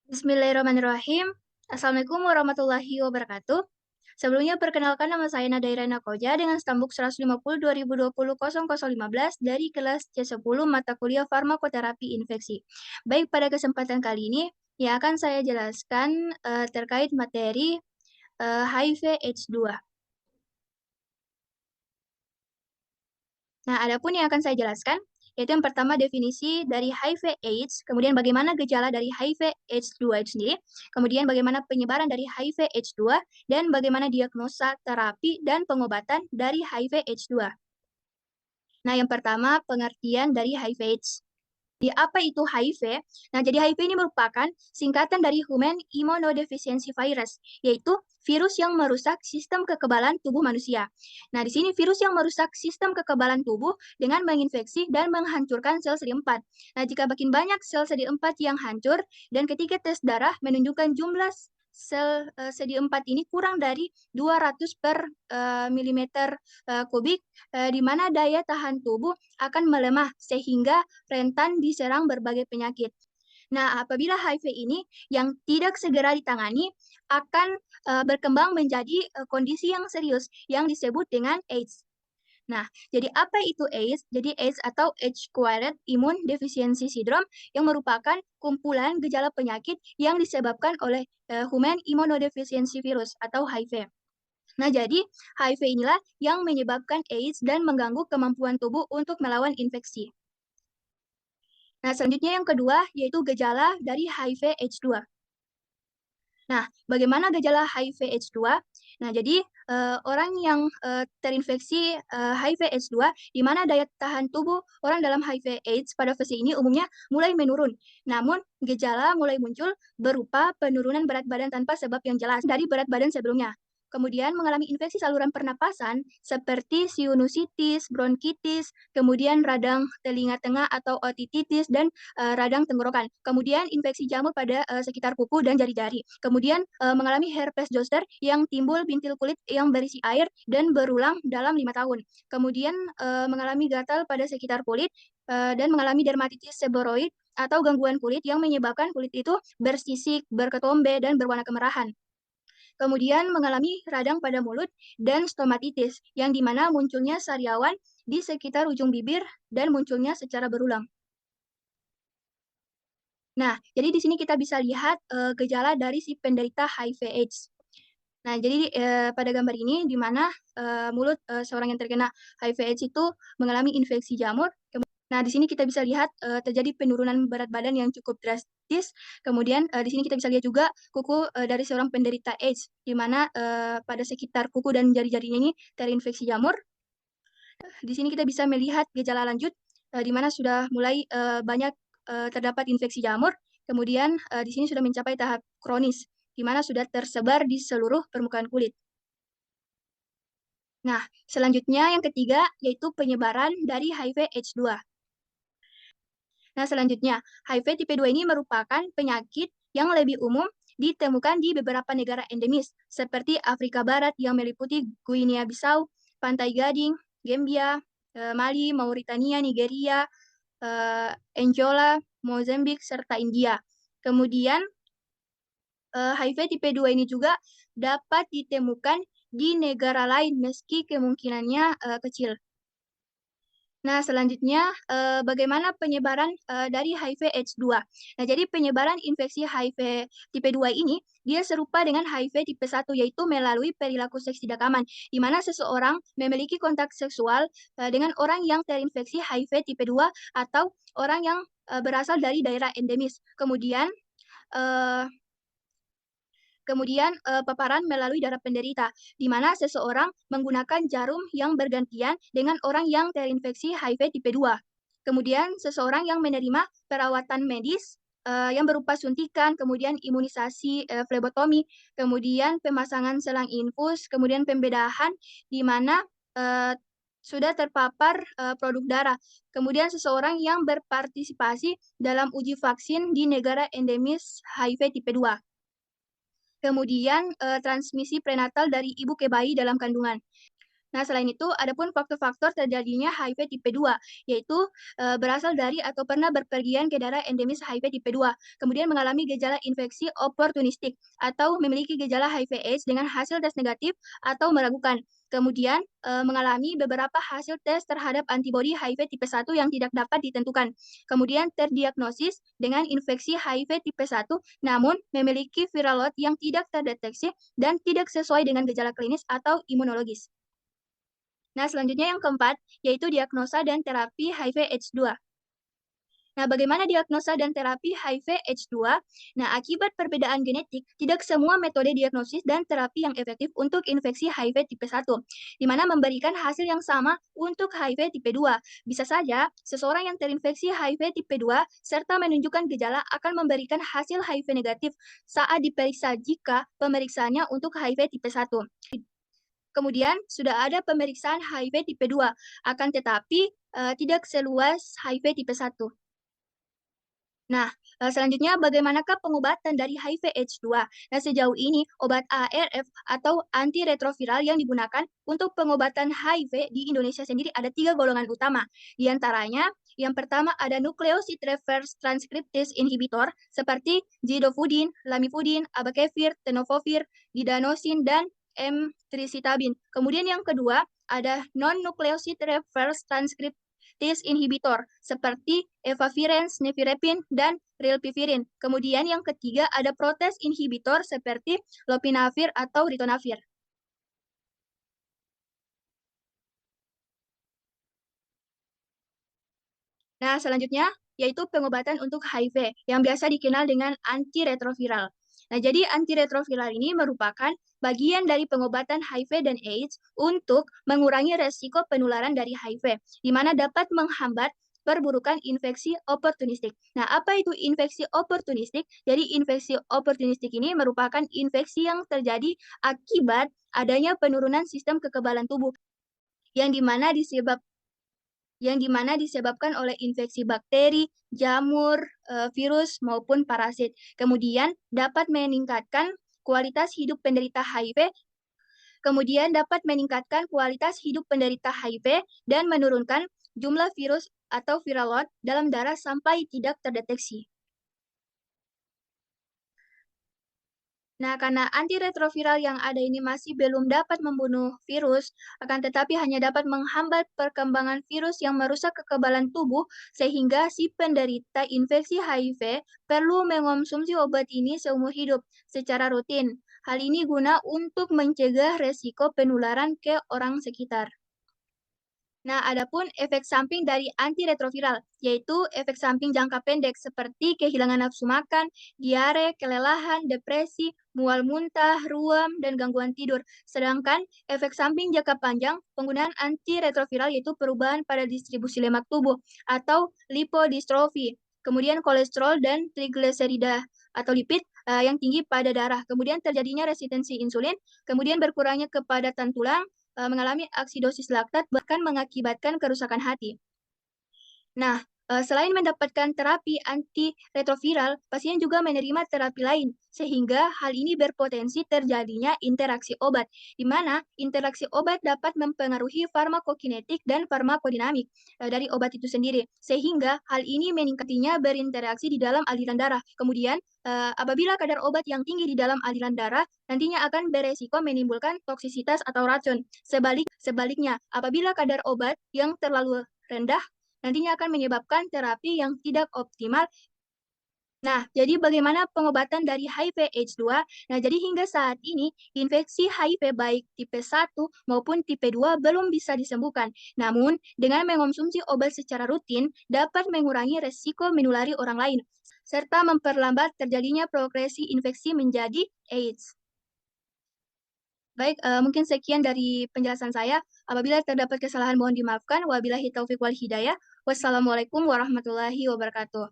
Bismillahirrahmanirrahim. Assalamualaikum warahmatullahi wabarakatuh. Sebelumnya perkenalkan nama saya Nadaira Nakoja dengan stambuk 150 2020 0015 dari kelas C10 mata kuliah farmakoterapi infeksi. Baik, pada kesempatan kali ini yang akan saya jelaskan terkait materi HIV AIDS2. Nah, adapun yang akan saya jelaskan, yaitu yang pertama definisi dari HIV AIDS, kemudian bagaimana gejala dari HIV AIDS2 itu sendiri, kemudian bagaimana penyebaran dari HIV AIDS2, dan bagaimana diagnosa, terapi, dan pengobatan dari HIV AIDS2. Nah, yang pertama pengertian dari HIV AIDS. Di apa itu HIV? Nah, jadi HIV ini merupakan singkatan dari Human Immunodeficiency Virus, yaitu virus yang merusak sistem kekebalan tubuh manusia. Nah, di sini virus yang merusak sistem kekebalan tubuh dengan menginfeksi dan menghancurkan sel CD4. Nah, jika makin banyak sel CD4 yang hancur dan ketika tes darah menunjukkan jumlah sel CD4 ini kurang dari 200 per milimeter kubik, di mana daya tahan tubuh akan melemah sehingga rentan diserang berbagai penyakit. Nah, apabila HIV ini yang tidak segera ditangani akan berkembang menjadi kondisi yang serius yang disebut dengan AIDS. Nah, jadi apa itu AIDS? Jadi AIDS atau Age-Acquired Immune Deficiency Syndrome yang merupakan kumpulan gejala penyakit yang disebabkan oleh Human Immunodeficiency Virus atau HIV. Nah, jadi HIV inilah yang menyebabkan AIDS dan mengganggu kemampuan tubuh untuk melawan infeksi. Nah, selanjutnya yang kedua yaitu gejala dari HIV AIDS2. Nah, bagaimana gejala HIV AIDS2? Nah, jadi orang yang terinfeksi HIV AIDS2, di mana daya tahan tubuh orang dalam HIV AIDS pada fase ini umumnya mulai menurun. Namun, gejala mulai muncul berupa penurunan berat badan tanpa sebab yang jelas dari berat badan sebelumnya. Kemudian mengalami infeksi saluran pernapasan seperti sinusitis, bronkitis, kemudian radang telinga tengah atau otititis, dan radang tenggorokan. Kemudian infeksi jamur pada sekitar kuku dan jari-jari. Kemudian mengalami herpes zoster yang timbul bintil kulit yang berisi air dan berulang dalam 5 tahun. Kemudian mengalami gatal pada sekitar kulit dan mengalami dermatitis seboroid atau gangguan kulit yang menyebabkan kulit itu bersisik, berketombe, dan berwarna kemerahan. Kemudian mengalami radang pada mulut dan stomatitis, yang dimana munculnya sariawan di sekitar ujung bibir dan munculnya secara berulang. Nah, jadi di sini kita bisa lihat gejala dari si penderita HIV/AIDS. Nah, jadi pada gambar ini di mana mulut seorang yang terkena HIV/AIDS itu mengalami infeksi jamur. Nah, di sini kita bisa lihat terjadi penurunan berat badan yang cukup drastis. Kemudian di sini kita bisa lihat juga kuku dari seorang penderita AIDS, di mana pada sekitar kuku dan jari-jarinya ini terinfeksi jamur. Di sini kita bisa melihat gejala lanjut, di mana sudah mulai banyak terdapat infeksi jamur. Kemudian di sini sudah mencapai tahap kronis, di mana sudah tersebar di seluruh permukaan kulit. Nah, selanjutnya yang ketiga yaitu penyebaran dari HIV/AIDS2. Nah, selanjutnya, HIV tipe 2 ini merupakan penyakit yang lebih umum ditemukan di beberapa negara endemis, seperti Afrika Barat yang meliputi Guinea-Bissau, Pantai Gading, Gambia, Mali, Mauritania, Nigeria, Angola, Mozambik, serta India. Kemudian, HIV tipe 2 ini juga dapat ditemukan di negara lain meski kemungkinannya kecil. Nah, selanjutnya bagaimana penyebaran dari HIV/AIDS2. Nah, jadi penyebaran infeksi HIV tipe 2 ini dia serupa dengan HIV tipe 1 yaitu melalui perilaku seks tidak aman, di mana seseorang memiliki kontak seksual dengan orang yang terinfeksi HIV tipe 2 atau orang yang berasal dari daerah endemis. Eh, Kemudian paparan melalui darah penderita, di mana seseorang menggunakan jarum yang bergantian dengan orang yang terinfeksi HIV tipe 2. Kemudian seseorang yang menerima perawatan medis yang berupa suntikan, kemudian imunisasi flebotomi, kemudian pemasangan selang infus, kemudian pembedahan di mana sudah terpapar produk darah. Kemudian seseorang yang berpartisipasi dalam uji vaksin di negara endemis HIV tipe 2. Kemudian transmisi prenatal dari ibu ke bayi dalam kandungan. Nah, selain itu, ada pun faktor-faktor terjadinya HIV tipe 2, yaitu berasal dari atau pernah berpergian ke daerah endemis HIV tipe 2, kemudian mengalami gejala infeksi oportunistik, atau memiliki gejala HIV/AIDS dengan hasil tes negatif atau meragukan. Kemudian, mengalami beberapa hasil tes terhadap antibodi HIV tipe 1 yang tidak dapat ditentukan. Kemudian terdiagnosis dengan infeksi HIV tipe 1, namun memiliki viral load yang tidak terdeteksi dan tidak sesuai dengan gejala klinis atau imunologis. Nah, selanjutnya yang keempat, yaitu diagnosa dan terapi HIV/AIDS2. Nah, bagaimana diagnosa dan terapi HIV/AIDS2? Nah, akibat perbedaan genetik, tidak semua metode diagnosis dan terapi yang efektif untuk infeksi HIV tipe 1, di mana memberikan hasil yang sama untuk HIV tipe 2. Bisa saja, seseorang yang terinfeksi HIV tipe 2 serta menunjukkan gejala akan memberikan hasil HIV negatif saat diperiksa jika pemeriksaannya untuk HIV tipe 1. Kemudian sudah ada pemeriksaan HIV tipe 2, akan tetapi tidak seluas HIV tipe 1. Nah, selanjutnya bagaimanakah pengobatan dari HIV/AIDS2? Nah, sejauh ini obat ARF atau antiretroviral yang digunakan untuk pengobatan HIV di Indonesia sendiri ada 3 golongan utama. Di antaranya, yang pertama ada nukleosid reverse transcriptase inhibitor seperti zidofudin, lamivudin, abacavir, tenofovir, didaenosin, dan emtricitabine. Kemudian yang kedua ada non-nukleosid reverse transcriptase inhibitor seperti efavirenz, nevirapin, dan rilpivirine. Kemudian yang ketiga ada protes inhibitor seperti lopinavir atau ritonavir. Nah, selanjutnya yaitu pengobatan untuk HIV yang biasa dikenal dengan antiretroviral. Nah, jadi antiretroviral ini merupakan bagian dari pengobatan HIV dan AIDS untuk mengurangi resiko penularan dari HIV, di mana dapat menghambat perburukan infeksi oportunistik. Nah, apa itu infeksi oportunistik? Jadi, infeksi oportunistik ini merupakan infeksi yang terjadi akibat adanya penurunan sistem kekebalan tubuh yang dimana disebabkan oleh infeksi bakteri, jamur, virus, maupun parasit. Kemudian dapat meningkatkan kualitas hidup penderita HIV, dan menurunkan jumlah virus atau viral load dalam darah sampai tidak terdeteksi. Nah, karena antiretroviral yang ada ini masih belum dapat membunuh virus, akan tetapi hanya dapat menghambat perkembangan virus yang merusak kekebalan tubuh, sehingga si penderita infeksi HIV perlu mengonsumsi obat ini seumur hidup secara rutin. Hal ini guna untuk mencegah resiko penularan ke orang sekitar. Nah, adapun efek samping dari antiretroviral, yaitu efek samping jangka pendek seperti kehilangan nafsu makan, diare, kelelahan, depresi, mual muntah, ruam, dan gangguan tidur. Sedangkan efek samping jangka panjang, penggunaan antiretroviral yaitu perubahan pada distribusi lemak tubuh atau lipodystrofi, kemudian kolesterol dan trigliserida atau lipid yang tinggi pada darah, kemudian terjadinya resistensi insulin, kemudian berkurangnya kepadatan tulang, mengalami aksidosis laktat bahkan mengakibatkan kerusakan hati. Nah, selain mendapatkan terapi antiretroviral, pasien juga menerima terapi lain, sehingga hal ini berpotensi terjadinya interaksi obat, di mana interaksi obat dapat mempengaruhi farmakokinetik dan farmakodinamik dari obat itu sendiri, sehingga hal ini meningkatinya berinteraksi di dalam aliran darah. Kemudian, apabila kadar obat yang tinggi di dalam aliran darah, nantinya akan beresiko menimbulkan toksisitas atau racun. Sebaliknya, apabila kadar obat yang terlalu rendah, nantinya akan menyebabkan terapi yang tidak optimal. Nah, jadi bagaimana pengobatan dari HIV/AIDS2? Nah, jadi hingga saat ini, infeksi HIV baik tipe 1 maupun tipe 2 belum bisa disembuhkan. Namun, dengan mengonsumsi obat secara rutin, dapat mengurangi resiko menulari orang lain, serta memperlambat terjadinya progresi infeksi menjadi AIDS. Baik, mungkin sekian dari penjelasan saya. Apabila terdapat kesalahan mohon dimaafkan. Wabillahi taufiq wal hidayah. Wassalamualaikum warahmatullahi wabarakatuh.